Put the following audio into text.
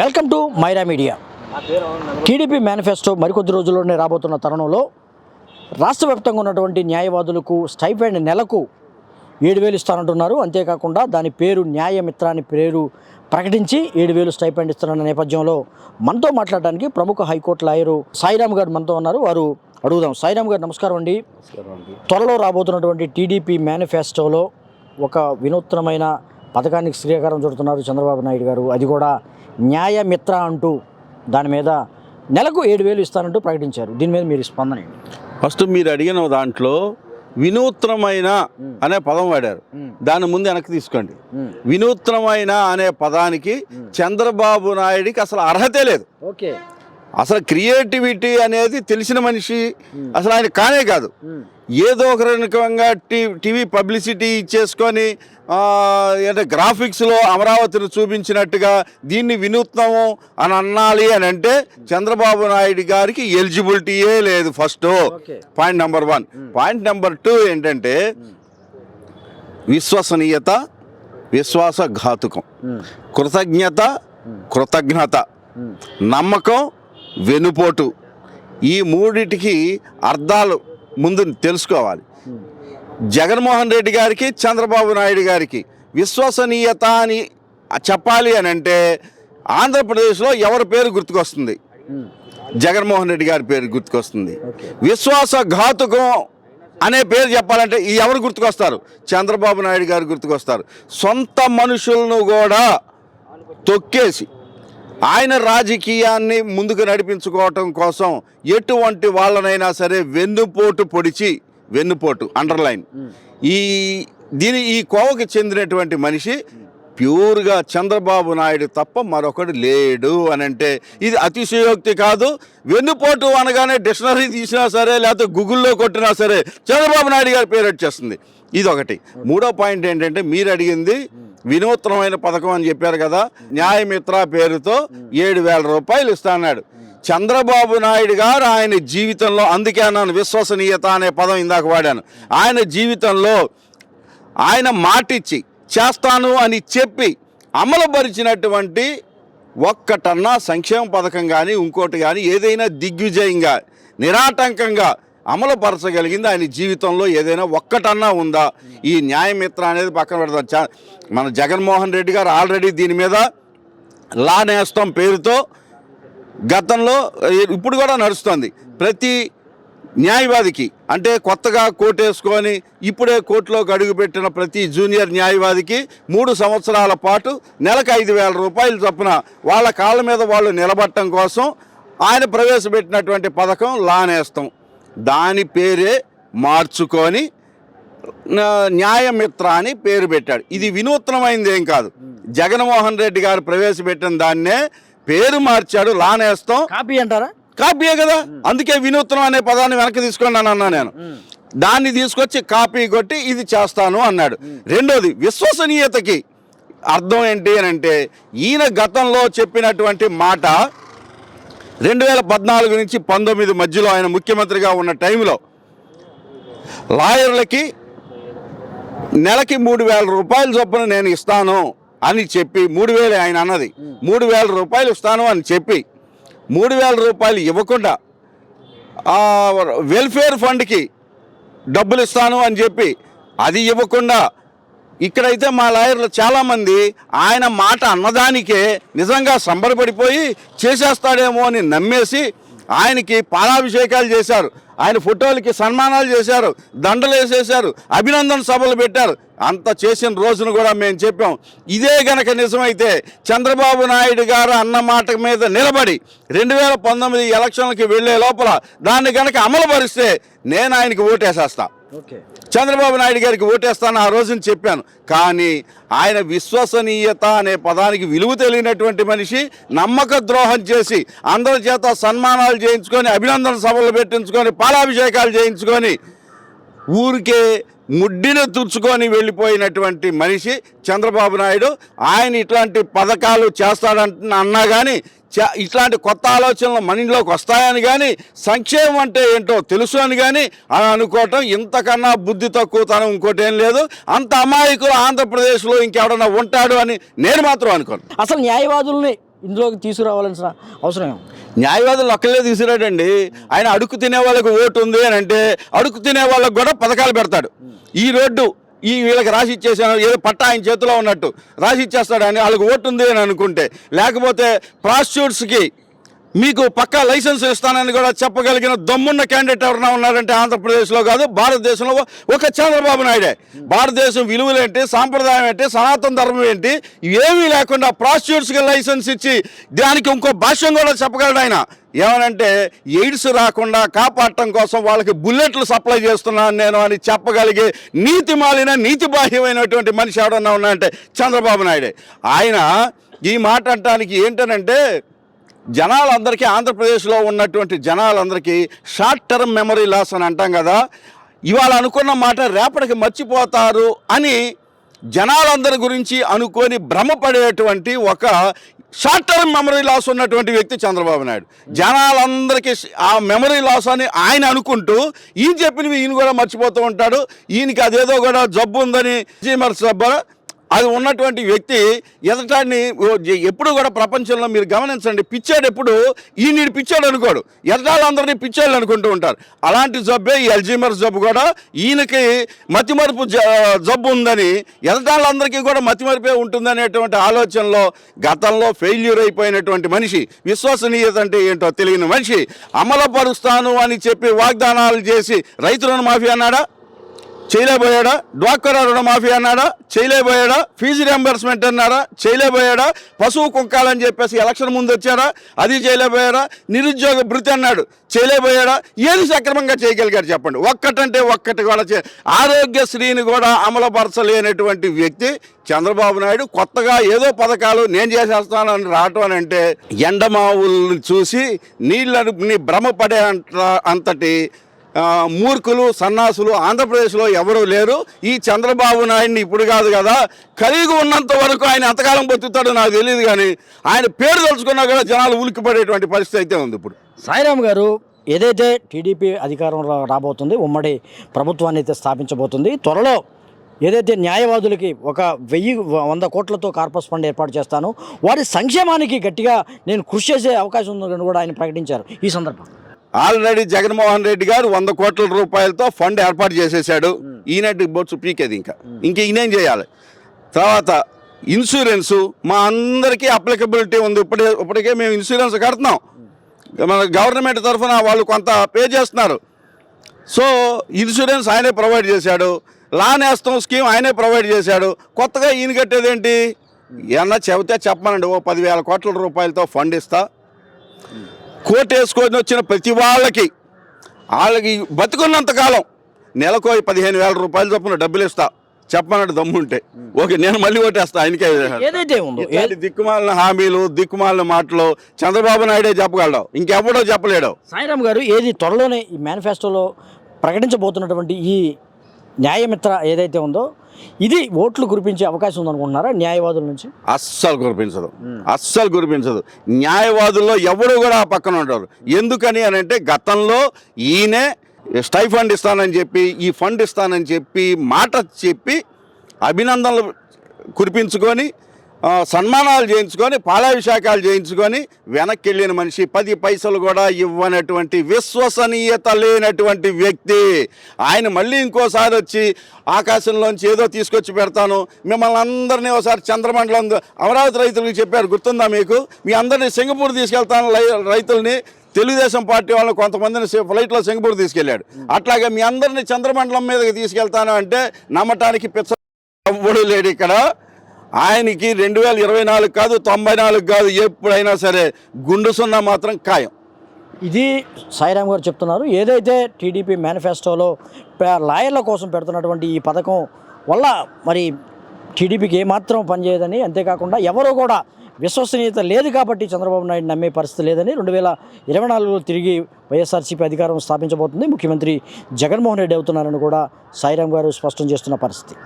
Welcome to Myra Media. TDP manifesto మరికొద్ది రోజుల్లోనే రాబోతున్న తరుణంలో రాష్ట్ర వ్యాప్తంగా ఉన్నటువంటి న్యాయవాదులకు స్టైపెండ్ నెలకు 7,000 ఇస్తానంటున్నారు. అంతేకాకుండా దాని పేరు న్యాయమిత్ర అని పేరు ప్రకటించి 7,000 స్టైపెండ్ ఇస్తున్న నేపథ్యంలో మనతో మాట్లాడడానికి ప్రముఖ హైకోర్టు లాయరు సాయిరామ్ గారు మనతో ఉన్నారు. వారు అడుగుదాం. సాయిరామ్ గారు నమస్కారం అండి. త్వరలో రాబోతున్నటువంటి టీడీపీ మేనిఫెస్టోలో ఒక వినూత్నమైన పథకానికి శ్రీకారం చుడుతున్నారు చంద్రబాబు నాయుడు గారు. అది కూడా న్యాయమిత్ర అంటూ దాని మీద నెలకు 7,000 ఇస్తానంటూ ప్రకటించారు. దీని మీద మీరు స్పందన ఏంటి? ఫస్ట్ మీరు అడిగిన దాంట్లో వినూత్నమైన అనే పదం వాడారు. దాని ముందు వెనక్కి తీసుకోండి. వినూత్నమైన అనే పదానికి చంద్రబాబు నాయుడికి అసలు అర్హతే లేదు. ఓకే, అసలు క్రియేటివిటీ అనేది తెలిసిన మనిషి అసలు ఆయన కానే కాదు. ఏదో ఒక రకంగా టీవీ పబ్లిసిటీ ఇచ్చేసుకొని గ్రాఫిక్స్లో అమరావతిని చూపించినట్టుగా దీన్ని వినూత్నము అని అన్నాలి అని అంటే చంద్రబాబు నాయుడు గారికి ఎలిజిబిలిటీయే లేదు. First point number 1. Point number 2 ఏంటంటే విశ్వసనీయత, విశ్వాసఘాతుకం, కృతజ్ఞత, నమ్మకం, వెనుపోటు, ఈ మూడిటికి అర్థాలు ముందు తెలుసుకోవాలి. జగన్మోహన్ రెడ్డి గారికి, చంద్రబాబు నాయుడు గారికి విశ్వసనీయత అని చెప్పాలి అని అంటే ఆంధ్రప్రదేశ్లో ఎవరి పేరు గుర్తుకొస్తుంది? జగన్మోహన్ రెడ్డి గారి పేరు గుర్తుకొస్తుంది. విశ్వాసఘాతుకం అనే పేరు చెప్పాలంటే ఎవరు గుర్తుకొస్తారు? చంద్రబాబు నాయుడు గారు గుర్తుకొస్తారు. సొంత మనుషులను కూడా తొక్కేసి ఆయన రాజకీయాన్ని ముందుకు నడిపించుకోవటం కోసం ఎటువంటి వాళ్ళనైనా సరే వెన్నుపోటు అండర్లైన్ ఈ కోవకి చెందినటువంటి మనిషి ప్యూర్గా చంద్రబాబు నాయుడు తప్ప మరొకడు లేడు అని అంటే ఇది అతిశయోక్తి కాదు. వెన్నుపోటు అనగానే డిక్షనరీ తీసినా సరే లేకపోతే గూగుల్లో కొట్టినా సరే చంద్రబాబు నాయుడు గారి పేరు వచ్చేస్తుంది. ఇది ఒకటి. 3వ పాయింట్ ఏంటంటే మీరు అడిగింది వినూత్నమైన పథకం అని చెప్పారు కదా. న్యాయమిత్ర పేరుతో 7,000 రూపాయలు ఇస్తా అన్నాడు చంద్రబాబు నాయుడు గారు. ఆయన జీవితంలో, అందుకే అన్నాను విశ్వసనీయత అనే పదం ఇందాక వాడాను, ఆయన జీవితంలో ఆయన మాటిచ్చి చేస్తాను అని చెప్పి అమలుపరిచినటువంటి ఒక్కటన్నా సంక్షేమ పథకం కానీ ఇంకోటి కానీ ఏదైనా దిగ్విజయంగా నిరాటంకంగా అమలుపరచగలిగింది ఆయన జీవితంలో ఏదైనా ఒక్కటన్నా ఉందా? ఈ న్యాయమిత్ర అనేది పక్కన పెడతాం. మన జగన్మోహన్ రెడ్డి గారు ఆల్రెడీ దీని మీద లా నేస్తం పేరుతో గతంలో, ఇప్పుడు కూడా నడుస్తుంది. ప్రతి న్యాయవాదికి అంటే కొత్తగా కోర్టు వేసుకొని ఇప్పుడే కోర్టులోకి అడుగుపెట్టిన ప్రతి జూనియర్ న్యాయవాదికి 3 సంవత్సరాల పాటు నెలకు 5,000 రూపాయలు చొప్పున వాళ్ళ కాళ్ళ మీద వాళ్ళు నిలబడటం కోసం ఆయన ప్రవేశపెట్టినటువంటి పథకం లా నేస్తం. దాని పేరే మార్చుకొని న్యాయమిత్ర అని పేరు పెట్టాడు. ఇది వినూత్నమైంది ఏం కాదు. జగన్మోహన్ రెడ్డి గారు ప్రవేశపెట్టిన దాన్నే పేరు మార్చాడు. లా నేస్తం కాపీ అంటారా? కాపీయే కదా, అందుకే వినూత్నం అనే పదాన్ని వెనక్కి తీసుకోండి అని అన్నా నేను. దాన్ని తీసుకొచ్చి కాపీ కొట్టి ఇది చేస్తాను అన్నాడు. రెండోది విశ్వసనీయతకి అర్థం ఏంటి అని అంటే ఈయన గతంలో చెప్పినటువంటి మాట 2014 నుంచి 19 మధ్యలో ఆయన ముఖ్యమంత్రిగా ఉన్న టైంలో లాయర్లకి నెలకి 3,000 రూపాయల చొప్పున నేను ఇస్తాను అని చెప్పి 3,000 ఆయన అన్నది 3,000 రూపాయలు ఇస్తాను అని చెప్పి 3,000 రూపాయలు ఇవ్వకుండా వెల్ఫేర్ ఫండ్కి డబ్బులు ఇస్తాను అని చెప్పి అది ఇవ్వకుండా ఇక్కడైతే మా లాయర్లు చాలామంది ఆయన మాట అన్నదానికే నిజంగా సంబరపడిపోయి చేసేస్తాడేమో అని నమ్మేసి ఆయనకి పాలాభిషేకాలు చేశారు, ఆయన ఫోటోలకి సన్మానాలు చేశారు, దండలు వేసేశారు, అభినందన సభలు పెట్టారు. అంత చేసిన రోజును కూడా మేము చెప్పాం. ఇదే గనక నిజమైతే చంద్రబాబు నాయుడు గారు అన్న మాట మీద నిలబడి 2019 ఎలక్షన్లకి వెళ్ళే లోపల దాన్ని గనక అమలుపరిస్తే నేను ఆయనకి ఓటేసేస్తా, చంద్రబాబు నాయుడు గారికి ఓటేస్తాను ఆ రోజుని చెప్పాను. కానీ ఆయన విశ్వసనీయత అనే పదానికి విలువ తెలియనటువంటి మనిషి, నమ్మక ద్రోహం చేసి అందరి చేత సన్మానాలు చేయించుకొని అభినందన సభలు పెట్టించుకొని పాలాభిషేకాలు చేయించుకొని ఊరికే ముడ్డిని తుడుచుకొని వెళ్ళిపోయినటువంటి మనిషి చంద్రబాబు నాయుడు. ఆయన ఇట్లాంటి పథకాలు చేస్తాడంట అన్నా కానీ ఇట్లాంటి కొత్త ఆలోచనలు మన ఇంట్లోకి వస్తాయని కానీ సంక్షేమం అంటే ఏంటో తెలుసు అని కానీ అనుకోవటం ఇంతకన్నా బుద్ధి తక్కువతనం ఇంకోటి ఏం లేదు. అంత అమాయకులు ఆంధ్రప్రదేశ్లో ఇంకెవడన్నా ఉంటాడు అని నేను మాత్రం అనుకోను. అసలు న్యాయవాదుల్ని ఇందులోకి తీసుకురావాల్సిన అవసరం ఏమి? న్యాయవాదులు ఒక్కళ్ళే తీసుకురాడండి. ఆయన అడుగు తినే వాళ్ళకి ఓటు ఉంది అని అంటే అడుగు తినే వాళ్ళకి కూడా పథకాలు పెడతాడు. ఈ రోడ్డు వీళ్ళకి రాసి ఇచ్చేసాను, ఏదో పట్టా ఆయన చేతిలో ఉన్నట్టు రాసి ఇచ్చేస్తాడు అని వాళ్ళకి ఓటు ఉంది అని అనుకుంటే, లేకపోతే ప్రాస్టిట్యూట్స్కి మీకు పక్కా లైసెన్స్ ఇస్తానని కూడా చెప్పగలిగిన దమ్మున్న క్యాండిడేట్ ఎవరైనా ఉన్నారంటే ఆంధ్రప్రదేశ్లో కాదు, భారతదేశంలో ఒక చంద్రబాబు నాయుడే. భారతదేశం విలువలు ఏంటి, సాంప్రదాయం ఏంటి, సనాతన ధర్మం ఏంటి, ఏమీ లేకుండా ప్రాస్టిట్యూట్స్కి లైసెన్స్ ఇచ్చి దానికి ఇంకో భాష్యం కూడా చెప్పగలడు ఆయన. ఏమనంటే ఎయిడ్స్ రాకుండా కాపాడటం కోసం వాళ్ళకి బుల్లెట్లు సప్లై చేస్తున్నాను నేను అని చెప్పగలిగే నీతి బాహ్యమైనటువంటి మనిషి ఎవడన్నా ఉన్నాయంటే చంద్రబాబు నాయుడే. ఆయన ఈ మాట అంటానికి ఏంటనంటే, జనాలందరికీ, ఆంధ్రప్రదేశ్లో ఉన్నటువంటి జనాలందరికీ షార్ట్ టర్మ్ మెమరీ లాస్ అని అంటాం కదా, ఇవాళ అనుకున్న మాట రేపటికి మర్చిపోతారు అని జనాలందరి గురించి అనుకొని భ్రమపడేటువంటి ఒక షార్ట్ టర్మ్ మెమరీ లాస్ ఉన్నటువంటి వ్యక్తి చంద్రబాబు నాయుడు. జనాలందరికీ ఆ మెమరీ లాస్ అని ఆయన అనుకుంటూ ఈయన చెప్పినవి ఈయన కూడా మర్చిపోతూ ఉంటాడు. ఈయనకి అదేదో కూడా జబ్బు ఉందని, అల్జీమర్స్ జబ్బు అది ఉన్నటువంటి వ్యక్తి ఎదటాన్ని ఎప్పుడు కూడా ప్రపంచంలో మీరు గమనించండి, పిచ్చాడు ఎప్పుడు ఈయన పిచ్చాడు అనుకోడు, ఎదటాలందరినీ పిచ్చాడు అనుకుంటూ ఉంటారు. అలాంటి జబ్బే ఈ అల్జీమర్స్ జబ్బు కూడా. ఈయనకి మతిమరుపు జబ్బు ఉందని, ఎదటాలందరికీ కూడా మతిమరిపే ఉంటుందనేటువంటి ఆలోచనలో గతంలో ఫెయిల్యూర్ అయిపోయినటువంటి మనిషి, విశ్వసనీయత అంటే ఏంటో తెలియని మనిషి, అమలుపరుస్తాను అని చెప్పి వాగ్దానాలు చేసి రైతు రుణమాఫీ అన్నాడా, చేయలేకపోయాడా? డ్వాక్రా రుణమాఫీ అన్నాడా, చేయలేకపోయాడా? ఫీజు రియంబర్స్మెంట్ అన్నాడా, చేయలేకపోయాడా? పశువు కుంకాలని చెప్పేసి ఎలక్షన్ ముందు వచ్చాడా, అది చేయలేకపోయాడా? నిరుద్యోగ భృతి అన్నాడు, చేయలేకపోయాడా? ఏది సక్రమంగా చేయగలిగారు చెప్పండి? ఒక్కటంటే ఒక్కటి కూడా ఆరోగ్యశ్రీని కూడా అమలుపరచలేనటువంటి వ్యక్తి చంద్రబాబు నాయుడు. కొత్తగా ఏదో పథకాలు నేను చేసేస్తానని రావటం అంటే ఎండమావుల్ని చూసి నీళ్ళని భ్రమపడే అంతటి మూర్ఖులు, సన్నాసులు ఆంధ్రప్రదేశ్లో ఎవరూ లేరు. ఈ చంద్రబాబు నాయుడిని ఇప్పుడు కాదు కదా, కలిగి ఉన్నంత వరకు ఆయన ఎంతకాలం బతుకుతాడో నాకు తెలియదు, కానీ ఆయన పేరు తలుచుకున్నా కూడా జనాలు ఉలిక్కిపడేటువంటి పరిస్థితి అయితే ఉంది ఇప్పుడు. సాయిరామ్ గారు, ఏదైతే టీడీపీ అధికారం రాబోతుంది, ఉమ్మడి ప్రభుత్వాన్ని అయితే స్థాపించబోతుంది, త్వరలో ఏదైతే న్యాయవాదులకి 100 కోట్లతో కార్పస్ ఫండ్ ఏర్పాటు చేస్తాను, వారి సంక్షేమానికి గట్టిగా నేను కృషి చేసే అవకాశం ఉందని కూడా ఆయన ప్రకటించారు. ఈ సందర్భంగా ఆల్రెడీ జగన్మోహన్ రెడ్డి గారు 100 కోట్ల రూపాయలతో ఫండ్ ఏర్పాటు చేసేసాడు. ఈయనటి బొట్సు పీకేది ఇంకా ఈయనేం చేయాలి? తర్వాత ఇన్సూరెన్సు మా అందరికీ అప్లికబిలిటీ ఉంది. ఇప్పటికే మేము ఇన్సూరెన్స్ కడుతున్నాం, మన గవర్నమెంట్ తరఫున వాళ్ళు కొంత పే చేస్తున్నారు. సో ఇన్సూరెన్స్ ఆయనే ప్రొవైడ్ చేశాడు. లానేస్తం స్కీమ్ ఆయనే ప్రొవైడ్ చేశాడు. కొత్తగా ఈయన కట్టేదేంటి? ఏమన్నా చెబితే చెప్పమనండి, 10,000 కోట్ల రూపాయలతో ఫండ్ ఇస్తా, కోట్ వేసుకొని వచ్చిన ప్రతి వాళ్ళకి బతుకున్నంతకాలం నెలకు 15,000 రూపాయలు చొప్పున డబ్బులు ఇస్తా చెప్పమన్నాడు. దమ్ముంటే ఓకే, నేను మళ్ళీ ఓటేస్తా ఆయనకే. ఏదైతే ఉందో దిక్కుమాలిన హామీలు, దిక్కుమాలిన మాటలు చంద్రబాబు నాయుడే చెప్పగలడు, ఇంకెవడో చెప్పలేడు. సాయిరామ్ గారు, ఏది త్వరలోనే ఈ మేనిఫెస్టోలో ప్రకటించబోతున్నటువంటి ఈ న్యాయమిత్ర ఏదైతే ఉందో, ఇది ఓట్లు కురిపించే అవకాశం ఉందనుకుంటున్నారా న్యాయవాదుల నుంచి? అస్సలు కురిపించదు. న్యాయవాదుల్లో ఎవరు కూడా ఆ పక్కన ఉంటారు. ఎందుకని అని అంటే, గతంలో ఈయనే స్టైఫండ్ ఇస్తానని చెప్పి, ఈ ఫండ్ ఇస్తానని చెప్పి మాట చెప్పి అభినందనలు కురిపించుకొని, సన్మానాలు చేయించుకొని, పాలాభిషేకాలు చేయించుకొని వెనక్కి వెళ్ళిన మనిషి, 10 పైసలు కూడా ఇవ్వనటువంటి, విశ్వసనీయత లేనటువంటి వ్యక్తి. ఆయన మళ్ళీ ఇంకోసారి వచ్చి ఆకాశంలోంచి ఏదో తీసుకొచ్చి పెడతాను, మిమ్మల్ని అందరినీ ఒకసారి చంద్రమండలం, అమరావతి రైతులకు చెప్పారు గుర్తుందా మీకు? మీ అందరినీ సింగపూర్ తీసుకెళ్తాను రైతుల్ని, తెలుగుదేశం పార్టీ వాళ్ళని కొంతమందిని ఫ్లైట్లో సింగపూర్ తీసుకెళ్ళాడు. అట్లాగే మీ అందరినీ చంద్రమండలం మీదకి తీసుకెళ్తాను అంటే నమ్మటానికి పిచ్చడు లేడు ఇక్కడ. ఆయనకి 2024 కాదు, 94 కాదు, ఎప్పుడైనా సరే గుండు సున్నా మాత్రం ఖాయం. ఇది సాయిరామ్ గారు చెప్తున్నారు. ఏదైతే టీడీపీ మేనిఫెస్టోలో లాయర్ల కోసం పెడుతున్నటువంటి ఈ పథకం వల్ల మరి టీడీపీకి ఏమాత్రం పనిచేయదని, అంతేకాకుండా ఎవరో కూడా విశ్వసనీయత లేదు కాబట్టి చంద్రబాబు నాయుడు నమ్మే పరిస్థితి లేదని, 2024లో తిరిగి వైఎస్ఆర్సీపీ అధికారం స్థాపించబోతుంది, ముఖ్యమంత్రి జగన్మోహన్ రెడ్డి అవుతున్నారని కూడా సాయిరామ్ గారు స్పష్టం చేస్తున్న పరిస్థితి.